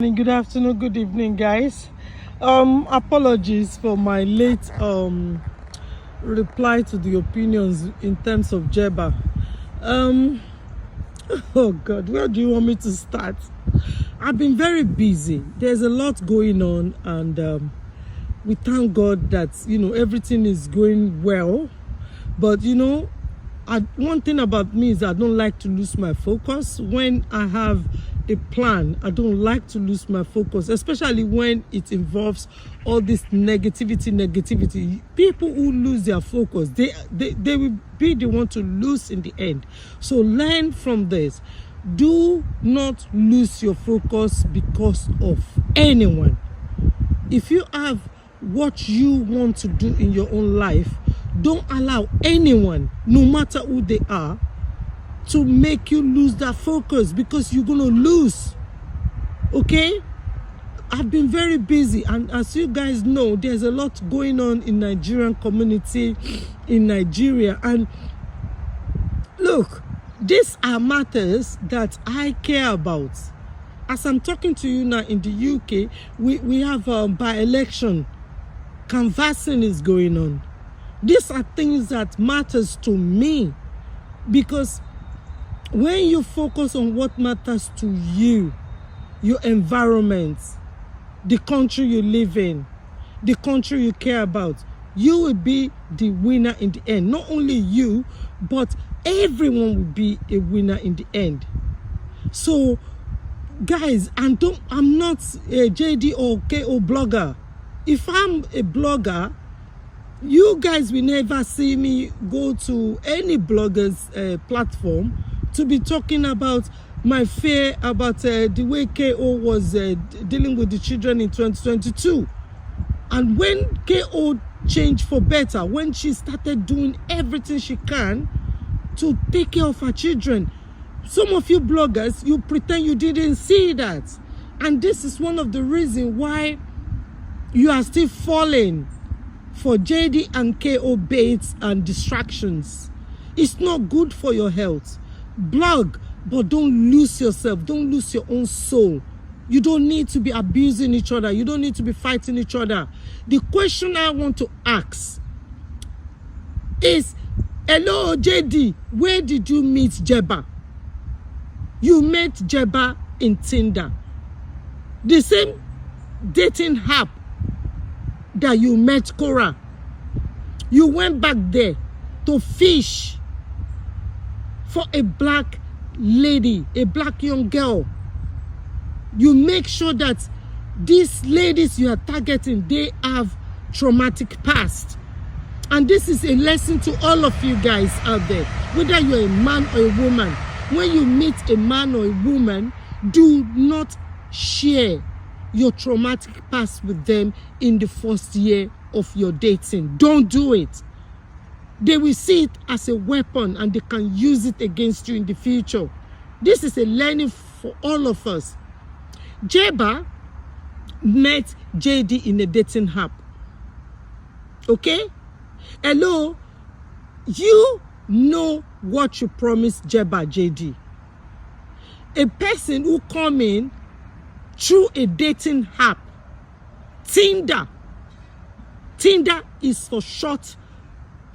Good afternoon, good evening, guys. Apologies for my late reply to the opinions in terms of Jeeba. Oh God, where do you want me to start? I've been very busy. There's a lot going on, and we thank God that everything is going well. But one thing about me is I don't like to lose my focus. When I have a plan, I don't like to lose my focus, especially when it involves all this negativity. People who lose their focus, they will be the one to lose in the end. So learn from this. Do not lose your focus because of anyone. If you have what you want to do in your own life, don't allow anyone, no matter who they are, to make you lose that focus, because you're gonna lose. Okay, I've been very busy, and as you guys know, there's a lot going on in Nigerian community in Nigeria. And look, these are matters that I care about. As I'm talking to you now in the UK, we have by-election canvassing is going on. These are things that matters to me, because when you focus on what matters to you, your environment, the country you live in, the country you care about, you will be the winner in the end. Not only you, but everyone will be a winner in the end. So, guys, I'm not a JD or KO blogger. If I'm a blogger, you guys will never see me go to any blogger's platform to be talking about my fear about the way KO was dealing with the children in 2022. And when KO changed for better, when she started doing everything she can to take care of her children, some of you bloggers, you pretend you didn't see that. And this is one of the reasons why you are still falling for JD and KO baits and distractions. It's not good for your health. Blog, but don't lose yourself. Don't lose your own soul. You don't need to be abusing each other. You don't need to be fighting each other. The question I want to ask is, hello JD, where did you meet Jeeba? You met Jeeba in Tinder, the same dating app that you met Cora. You went back there to fish for a black lady, a black young girl. You make sure that these ladies you are targeting, they have traumatic past. And this is a lesson to all of you guys out there, whether you're a man or a woman. When you meet a man or a woman, do not share your traumatic past with them in the first year of your dating. Don't do it. They will see it as a weapon and they can use it against you in the future. This is a learning for all of us. Jeeba met JD in a dating app. Okay? Hello? You know what you promised Jeeba, JD. A person who come in through a dating app, Tinder. Tinder is for short,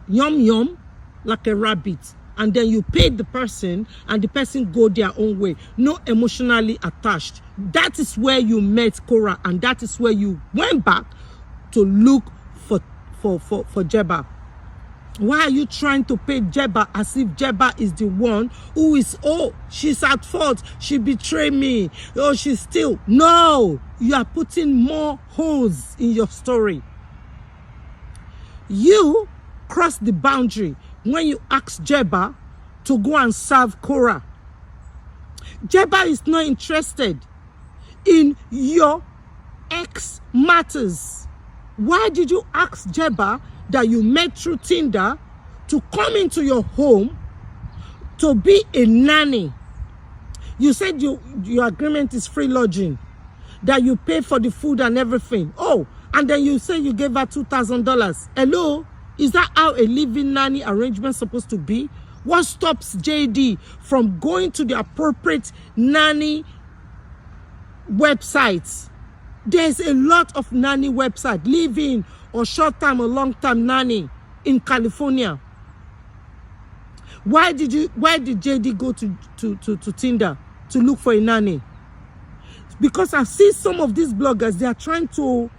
yum, like a rabbit. And then you pay the person and the person go their own way. No emotionally attached. That is where you met Cora, and that is where you went back to look for Jeeba. Why are you trying to pay Jeeba as if Jeeba is the one who is, oh, she's at fault, she betrayed me, oh, she's still. No, you are putting more holes in your story. You cross the boundary when you ask Jeeba to go and serve Cora. Jeeba is not interested in your ex matters. Why did you ask Jeeba that you met through Tinder to come into your home to be a nanny? You said your agreement is free lodging, that you pay for the food and everything. Oh, and then you say you gave her $2,000. Hello? Is that how a living nanny arrangement is supposed to be? What stops JD from going to the appropriate nanny websites. There's a lot of nanny websites, live-in or short-term or long-term nanny in California. Why did JD go to Tinder to look for a nanny? Because I see some of these bloggers, they are trying to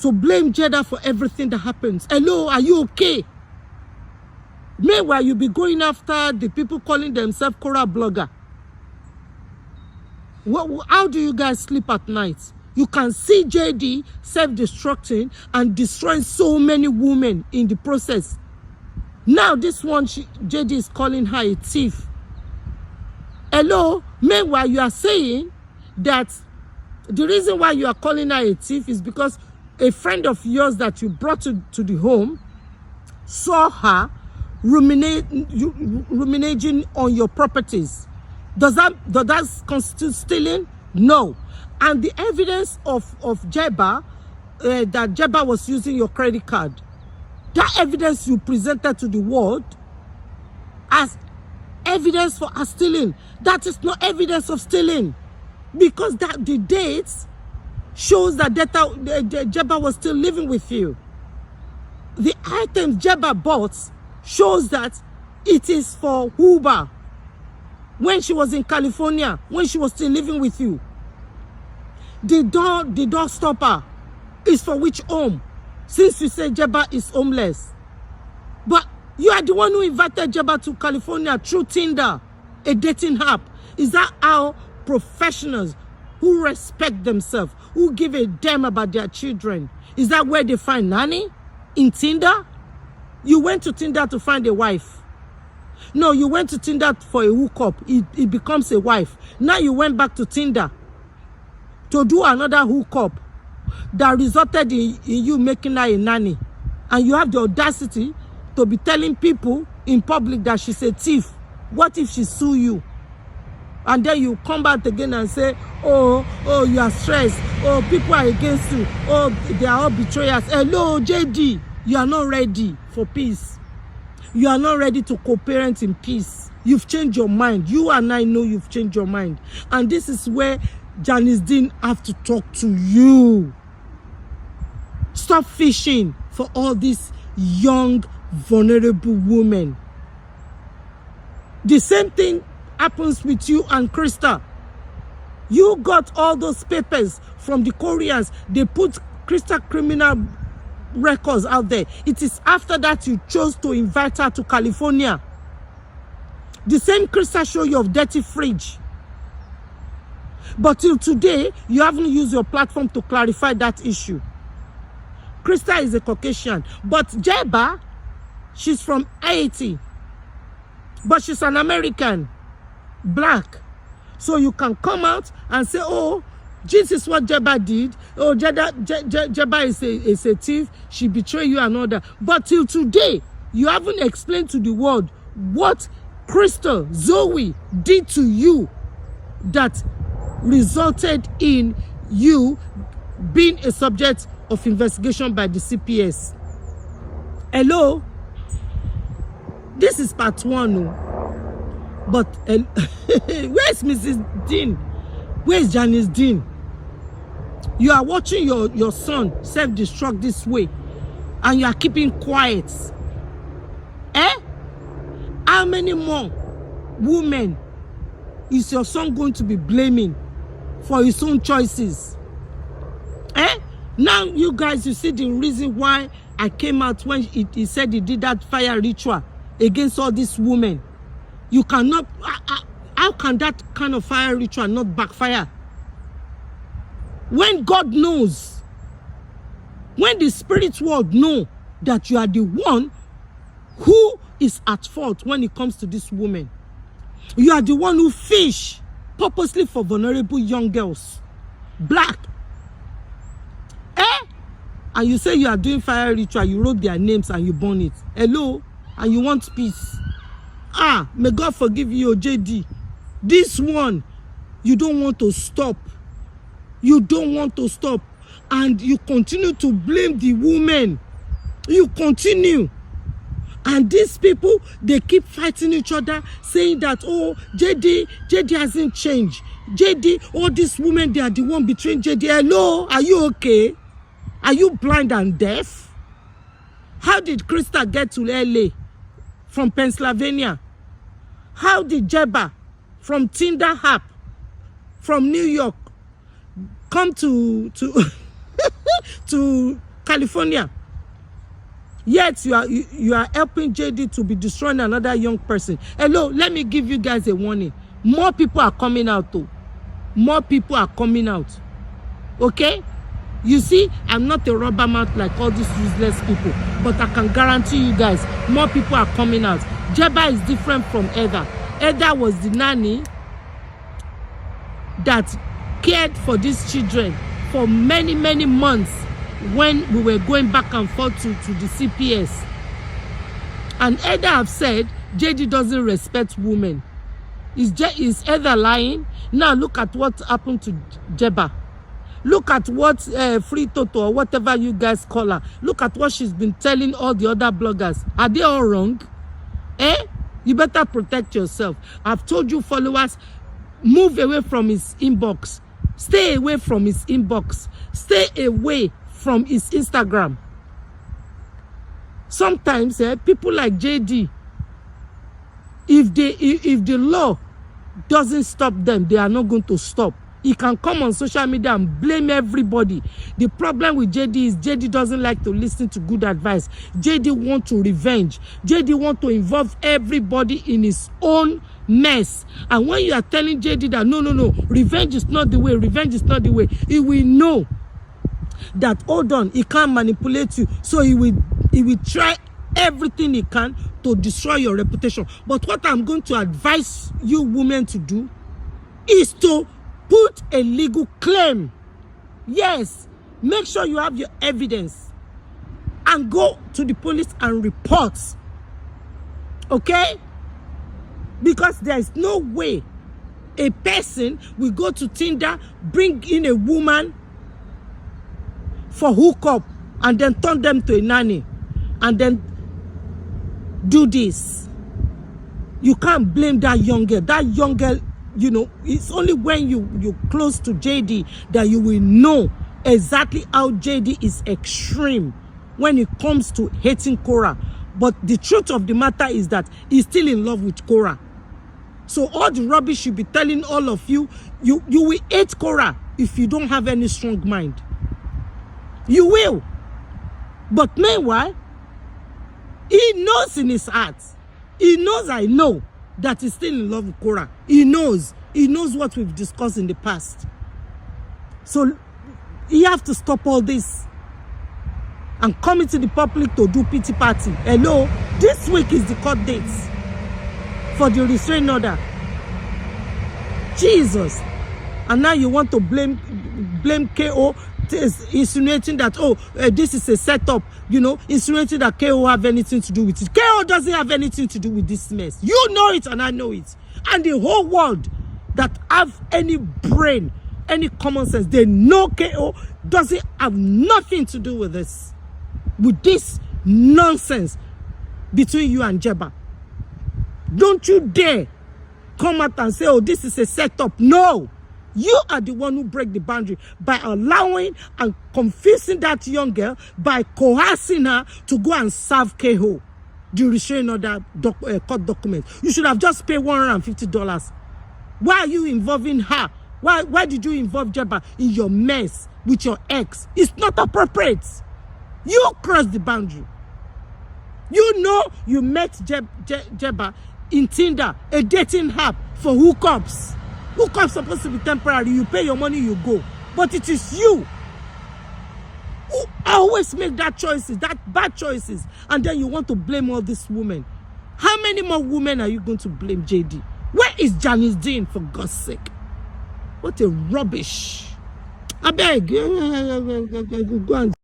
blame Jeeda for everything that happens. Hello, are you okay? Meanwhile, you be going after the people calling themselves Cora blogger. How do you guys sleep at night? You can see JD self-destructing and destroying so many women in the process. Now this one, JD is calling her a thief. Hello? Meanwhile, you are saying that the reason why you are calling her a thief is because a friend of yours that you brought to the home saw her ruminating on your properties. Does that constitute stealing? No. And the evidence of Jeeba, that Jeeba was using your credit card, that evidence you presented to the world as evidence for her stealing, that is not evidence of stealing, because that the dates shows that Jeeba was still living with you. The items Jeeba bought shows that it is for Uber when she was in California, when she was still living with you. The door stopper is for which home? Since you say Jeeba is homeless. But you are the one who invited Jeeba to California through Tinder, a dating app. Is that how professionals who respect themselves, who give a damn about their children, is that where they find nanny? In Tinder? You went to Tinder to find a wife. No, you went to Tinder for a hookup. It becomes a wife. Now you went back to Tinder to do another hookup that resulted in you making her a nanny. And you have the audacity to be telling people in public that she's a thief. What if she sue you? And then you come back again and say, oh, you are stressed. Oh, people are against you. Oh, they are all betrayers. Hello, JD. You are not ready for peace. You are not ready to co-parent in peace. You've changed your mind. You and I know you've changed your mind. And this is where Janice Dean have to talk to you. Stop fishing for all these young, vulnerable women. The same thing happens with you and Krista. You got all those papers from the Koreans. They put Krista criminal records out there. It is after that you chose to invite her to California. The same Krista show you of dirty fridge. But till today, you haven't used your platform to clarify that issue. Krista is a Caucasian, but Jeeba, she's from Haiti, but she's an American, black. So you can come out and say, oh, this is what Jeeba did. Oh, Jeeba is a thief. She betrayed you and all that. But till today, you haven't explained to the world what Crystal, Zoe did to you that resulted in you being a subject of investigation by the CPS. Hello? This is part 1. But where's Mrs. Dean? Where's Janice Dean? You are watching your son self-destruct this way and you are keeping quiet. How many more women is your son going to be blaming for his own choices? Now you guys, you see the reason why I came out when he said he did that fire ritual against all these women. You cannot, how can that kind of fire ritual not backfire? When God knows, when the spirit world know that you are the one who is at fault when it comes to this woman. You are the one who fish purposely for vulnerable young girls. Black. And you say you are doing fire ritual, you wrote their names and you burn it. Hello? And you want peace. May God forgive you, JD. This one, you don't want to stop. You don't want to stop. And you continue to blame the woman. You continue. And these people, they keep fighting each other, saying that, oh, JD hasn't changed. JD, all these women, they are the one betraying JD. Hello, are you okay? Are you blind and deaf? How did Krista get to LA from Pennsylvania? How did Jeeba from Tinder app from New York come to to California? Yet you are helping JD to be destroying another young person. Hello, let me give you guys a warning. More people are coming out though. More people are coming out. Okay? You see, I'm not a rubber mouth like all these useless people, but I can guarantee you guys, more people are coming out. Jeeba is different from Heather. Heather was the nanny that cared for these children for many, many months when we were going back and forth to the CPS. And Heather have said JD doesn't respect women. Is Heather lying? Now look at what happened to Jeeba. Look at what Free Toto or whatever you guys call her. Look at what she's been telling all the other bloggers. Are they all wrong? You better protect yourself. I've told you followers, move away from his inbox. Stay away from his inbox. Stay away from his Instagram. Sometimes people like JD, if the law doesn't stop them, they are not going to stop. He can come on social media and blame everybody. The problem with JD is JD doesn't like to listen to good advice. JD wants to revenge. JD wants to involve everybody in his own mess. And when you are telling JD that no, revenge is not the way, revenge is not the way, he will know that, hold on, he can't manipulate you. So he will try everything he can to destroy your reputation. But what I'm going to advise you women to do is to put a legal claim. Yes, make sure you have your evidence and go to the police and report. Okay? Because there is no way a person will go to Tinder, bring in a woman for hookup and then turn them to a nanny and then do this. You can't blame that young girl. That young girl, you know, it's only when you're close to JD that you will know exactly how JD is extreme when it comes to hating Cora. But the truth of the matter is that he's still in love with Cora. So all the rubbish you'll be telling all of you, you will hate Cora if you don't have any strong mind. You will. But meanwhile, he knows in his heart, he knows, I know, that he's still in love with Cora. He knows what we've discussed in the past. So you have to stop all this and come into the public to do pity party. Hello, this week is the court dates for the restraining order. Jesus. And now you want to blame KO, insinuating that, this is a setup, you know, insinuating that KO have anything to do with it. KO doesn't have anything to do with this mess. You know it and I know it. And the whole world that have any brain, any common sense, they know KO doesn't have nothing to do with this nonsense between you and Jeeba. Don't you dare come out and say, this is a setup. No. You are the one who break the boundary by allowing and confusing that young girl, by coercing her to go and serve KO the restraining order court document. You should have just paid $150. Why are you involving her? Why did you involve Jeeba in your mess with your ex? It's not appropriate. You crossed the boundary. You know you met Jeeba in Tinder, a dating app for hookups. Hookups supposed to be temporary. You pay your money, you go. But it is you who always make that bad choices, and then you want to blame all these women. How many more women are you going to blame, JD? Where is Janice Dean, for God's sake? What a rubbish. I beg, go and